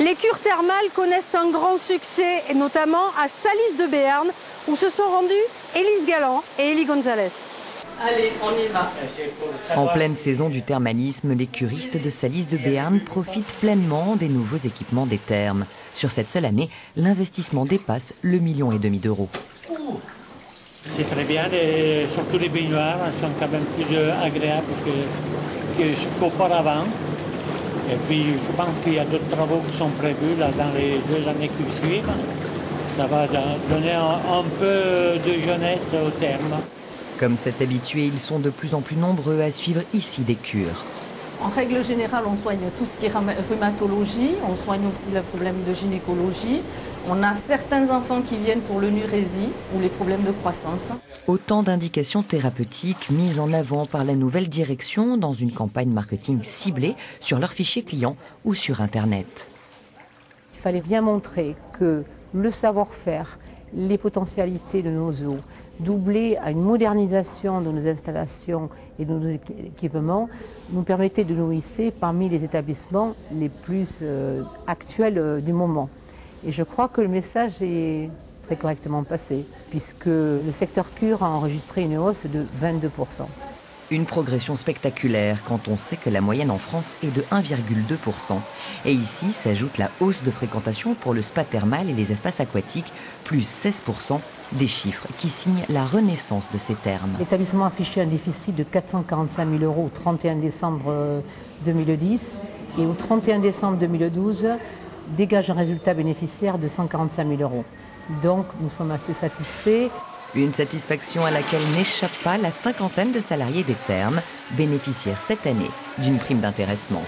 Les cures thermales connaissent un grand succès, et notamment à Salis de Béarn, où se sont rendus Élise Galland et Élie Gonzalez. Allez, on y va. En pleine saison du thermalisme, les curistes de Salis de Béarn profitent pleinement des nouveaux équipements des thermes. Sur cette seule année, l'investissement dépasse le 1,5 million d'euros. C'est très bien, surtout les baignoires sont quand même plus agréables qu'auparavant. Et puis je pense qu'il y a d'autres travaux qui sont prévus là, dans les 2 années qui suivent. Ça va donner un peu de jeunesse au terme. Comme cet habitué, ils sont de plus en plus nombreux à suivre ici des cures. En règle générale, on soigne tout ce qui est rhumatologie, on soigne aussi le problème de gynécologie. On a certains enfants qui viennent pour l'enurésie ou les problèmes de croissance. Autant d'indications thérapeutiques mises en avant par la nouvelle direction dans une campagne marketing ciblée sur leurs fichiers clients ou sur Internet. Il fallait bien montrer que le savoir-faire, les potentialités de nos eaux, doublées à une modernisation de nos installations et de nos équipements, nous permettaient de nous hisser parmi les établissements les plus actuels du moment. Et je crois que le message est très correctement passé, puisque le secteur cure a enregistré une hausse de 22%. Une progression spectaculaire quand on sait que la moyenne en France est de 1,2%. Et ici s'ajoute la hausse de fréquentation pour le spa thermal et les espaces aquatiques, plus 16%, des chiffres qui signent la renaissance de ces thermes. L'établissement affichait un déficit de 445 000 euros au 31 décembre 2010 et au 31 décembre 2012 dégage un résultat bénéficiaire de 145 000 euros. Donc nous sommes assez satisfaits. Une satisfaction à laquelle n'échappe pas la 50aine de salariés des thermes, bénéficiaires cette année d'une prime d'intéressement.